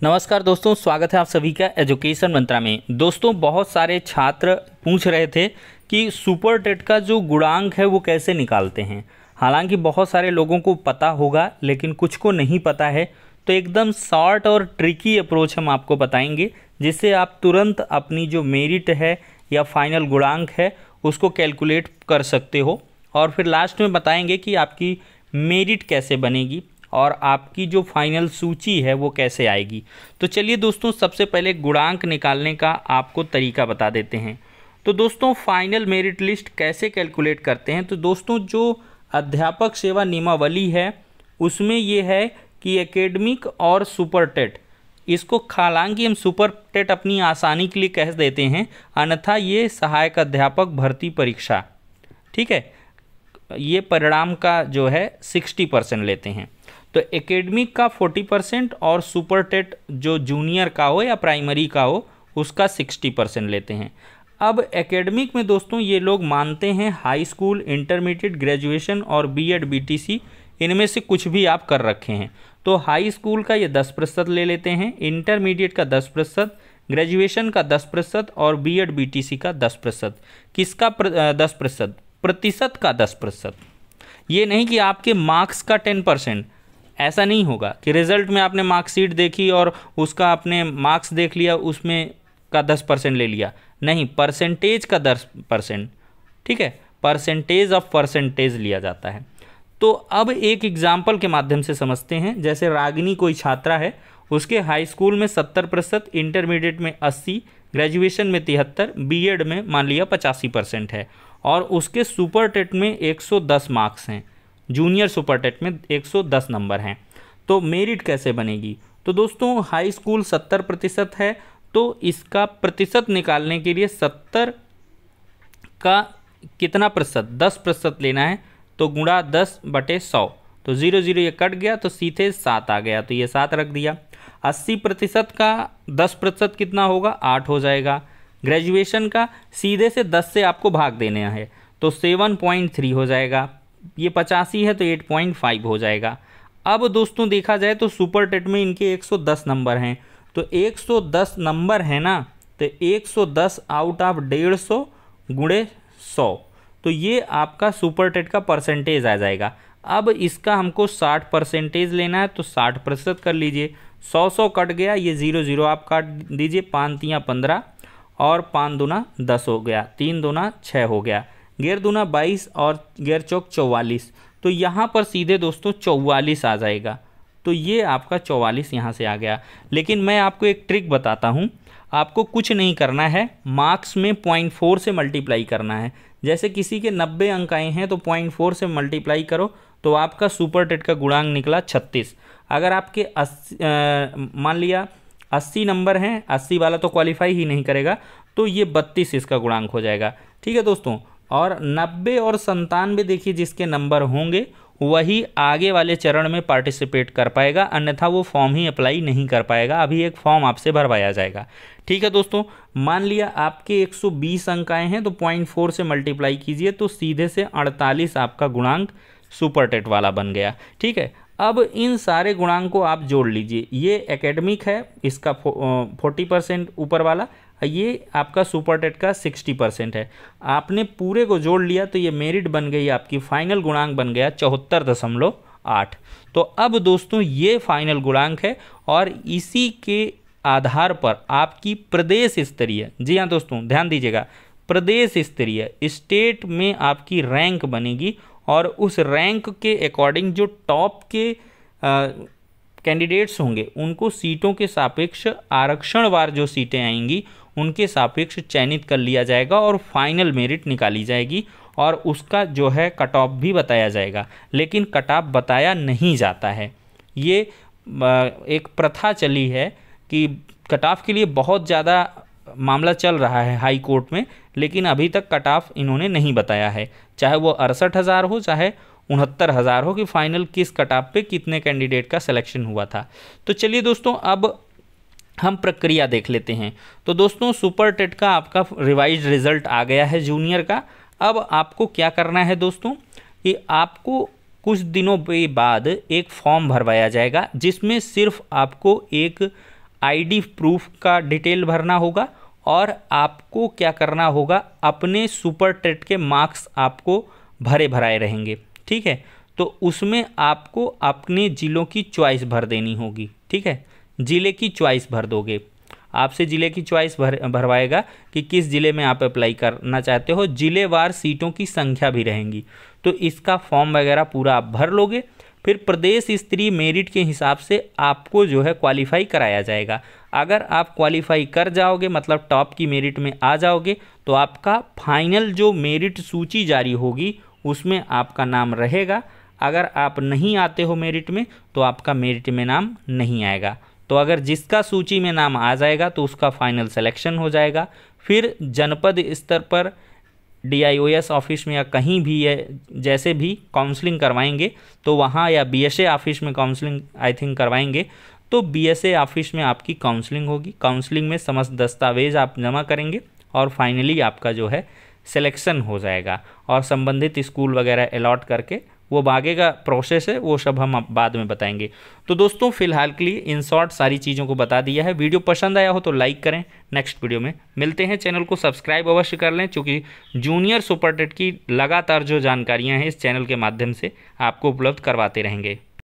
नमस्कार दोस्तों, स्वागत है आप सभी का एजुकेशन मंत्रा में। दोस्तों, बहुत सारे छात्र पूछ रहे थे कि सुपर टेट का जो गुणांक है वो कैसे निकालते हैं। हालांकि बहुत सारे लोगों को पता होगा लेकिन कुछ को नहीं पता है, तो एकदम शॉर्ट और ट्रिकी अप्रोच हम आपको बताएंगे जिससे आप तुरंत अपनी जो मेरिट है या फाइनल गुणांक है उसको कैलकुलेट कर सकते हो। और फिर लास्ट में बताएंगे कि आपकी मेरिट कैसे बनेगी और आपकी जो फाइनल सूची है वो कैसे आएगी। तो चलिए दोस्तों, सबसे पहले गुणांक निकालने का आपको तरीका बता देते हैं। तो दोस्तों, फाइनल मेरिट लिस्ट कैसे कैलकुलेट करते हैं। तो दोस्तों, जो अध्यापक सेवा नियमावली है उसमें ये है कि एकेडमिक और सुपर टेट, इसको हालांकि हम सुपर टेट अपनी आसानी के लिए कह देते हैं, अन्यथा ये सहायक अध्यापक भर्ती परीक्षा, ठीक है, ये परिणाम का जो है 60% लेते हैं। तो एकेडमिक का 40% और सुपर टेट जो जूनियर का हो या प्राइमरी का हो उसका 60% लेते हैं। अब एकेडमिक में दोस्तों ये लोग मानते हैं हाई स्कूल, इंटरमीडिएट, ग्रेजुएशन और बीएड बीटीसी, इनमें से कुछ भी आप कर रखे हैं। तो हाई स्कूल का ये 10% ले लेते हैं, इंटरमीडिएट का 10%, ग्रेजुएशन का 10% और बीएड बीटीसी का 10%। किसका 10%? प्रतिशत का 10%। ये नहीं कि आपके मार्क्स का 10%, ऐसा नहीं होगा कि रिजल्ट में आपने मार्कशीट देखी और उसका आपने मार्क्स देख लिया, उसमें का 10% ले लिया। नहीं, परसेंटेज का 10%, ठीक है, परसेंटेज ऑफ परसेंटेज लिया जाता है। तो अब एक एग्जाम्पल के माध्यम से समझते हैं। जैसे रागिनी कोई छात्रा है, उसके हाई स्कूल में 70%, इंटरमीडिएट में 80%, ग्रेजुएशन में 73%, बीएड में मान लिया 85% है और उसके सुपर टेट में 110 मार्क्स हैं, जूनियर सुपर टेट में 110 नंबर हैं। तो मेरिट कैसे बनेगी? तो दोस्तों, हाई स्कूल 70% है, तो इसका प्रतिशत निकालने के लिए 70 का कितना प्रतिशत? 10% लेना है। तो गुणा 10/100, तो 0 ये कट गया तो सीधे 7 आ गया, तो ये 7 रख दिया। 80% का 10% कितना होगा? 8 हो जाएगा। ग्रेजुएशन का सीधे से 10 से आपको भाग देना है, तो 7.3 हो जाएगा। ये 85 है तो 8.5 हो जाएगा। अब दोस्तों देखा जाए तो सुपर टेट में इनके 110 नंबर हैं, तो 110 नंबर है ना, तो 110 आउट ऑफ 150 गुणे 100, तो ये आपका सुपर टेट का परसेंटेज आ जाएगा। अब इसका हमको 60% लेना है, तो 60% कर लीजिए। 100 कट गया, ये 0 आप काट दीजिए, 5 तियाँ 15 और 5 दूना 10 हो गया, 3 दूना 6 हो गया, गैर दूना 22 और गैर चौक 44, तो यहाँ पर सीधे दोस्तों 44 आ जाएगा। तो ये आपका 44 यहाँ से आ गया। लेकिन मैं आपको एक ट्रिक बताता हूँ, आपको कुछ नहीं करना है, मार्क्स में 0.4 से मल्टीप्लाई करना है। जैसे किसी के 90 अंक आए हैं तो 0.4 से मल्टीप्लाई करो तो आपका सुपर टेट का गुणांक निकला 36। अगर आपके मान लिया 80 नंबर हैं, 80 वाला तो क्वालिफाई ही नहीं करेगा, तो ये 32 इसका गुणांक हो जाएगा। ठीक है दोस्तों, और 90 और 97 देखिए जिसके नंबर होंगे वही आगे वाले चरण में पार्टिसिपेट कर पाएगा, अन्यथा वो फॉर्म ही अप्लाई नहीं कर पाएगा। अभी एक फॉर्म आपसे भरवाया जाएगा। ठीक है दोस्तों, मान लिया आपके 120 अंक आए हैं तो 0.4 से मल्टीप्लाई कीजिए, तो सीधे से 48 आपका गुणांक सुपर टेट वाला बन गया। ठीक है, अब इन सारे गुणांक को आप जोड़ लीजिए। ये एकेडमिक है, इसका 40% ऊपर वाला, ये आपका सुपर टेट का 60% है। आपने पूरे को जोड़ लिया तो ये मेरिट बन गई, आपकी फाइनल गुणांक बन गया 74.8। तो अब दोस्तों ये फाइनल गुणांक है और इसी के आधार पर आपकी प्रदेश स्तरीय, जी हाँ दोस्तों ध्यान दीजिएगा, प्रदेश स्तरीय स्टेट में आपकी रैंक बनेगी और उस रैंक के अकॉर्डिंग जो टॉप के कैंडिडेट्स होंगे उनको सीटों के सापेक्ष आरक्षणवार जो सीटें आएंगी उनके सापेक्ष चयनित कर लिया जाएगा और फाइनल मेरिट निकाली जाएगी और उसका जो है कट ऑफ भी बताया जाएगा। लेकिन कट ऑफ बताया नहीं जाता है, ये एक प्रथा चली है कि कट ऑफ के लिए बहुत ज़्यादा मामला चल रहा है हाई कोर्ट में, लेकिन अभी तक कट ऑफ इन्होंने नहीं बताया है, चाहे वो 68,000 हो चाहे 69,000 हो, कि फाइनल किस कट ऑफ पे कितने कैंडिडेट का सिलेक्शन हुआ था। तो चलिए दोस्तों, अब हम प्रक्रिया देख लेते हैं। तो दोस्तों, सुपर टेट का आपका रिवाइज रिजल्ट आ गया है जूनियर का। अब आपको क्या करना है दोस्तों, कि आपको कुछ दिनों के बाद एक फॉर्म भरवाया जाएगा जिसमें सिर्फ आपको एक आईडी प्रूफ का डिटेल भरना होगा और आपको क्या करना होगा, अपने सुपर टेट के मार्क्स आपको भराए रहेंगे। ठीक है, तो उसमें आपको अपने ज़िलों की चॉइस भर देनी होगी। ठीक है, ज़िले की चॉइस भर दोगे, आपसे ज़िले की चॉइस भरवाएगा कि किस ज़िले में आप अप्लाई करना चाहते हो। ज़िलेवार सीटों की संख्या भी रहेंगी, तो इसका फॉर्म वगैरह पूरा आप भर लोगे। फिर प्रदेश स्तरीय मेरिट के हिसाब से आपको जो है क्वालिफाई कराया जाएगा। अगर आप क्वालिफाई कर जाओगे, मतलब टॉप की मेरिट में आ जाओगे, तो आपका फाइनल जो मेरिट सूची जारी होगी उसमें आपका नाम रहेगा। अगर आप नहीं आते हो मेरिट में, तो आपका मेरिट में नाम नहीं आएगा। तो अगर जिसका सूची में नाम आ जाएगा तो उसका फाइनल सिलेक्शन हो जाएगा। फिर जनपद स्तर पर DIOS ऑफिस में या कहीं भी है, जैसे भी काउंसलिंग करवाएंगे तो वहाँ, या BSA ऑफिस में काउंसलिंग आई थिंक करवाएंगे, तो BSA ऑफिस में आपकी काउंसलिंग होगी। काउंसलिंग में समस्त दस्तावेज आप जमा करेंगे और फाइनली आपका जो है सिलेक्शन हो जाएगा और संबंधित स्कूल वगैरह अलॉट करके वो आगे का प्रोसेस है, वो सब हम बाद में बताएंगे। तो दोस्तों फिलहाल के लिए इन शॉर्ट सारी चीज़ों को बता दिया है। वीडियो पसंद आया हो तो लाइक करें। नेक्स्ट वीडियो में मिलते हैं। चैनल को सब्सक्राइब अवश्य कर लें, क्योंकि जूनियर सुपर टेट की लगातार जो जानकारियाँ हैं इस चैनल के माध्यम से आपको उपलब्ध करवाते रहेंगे।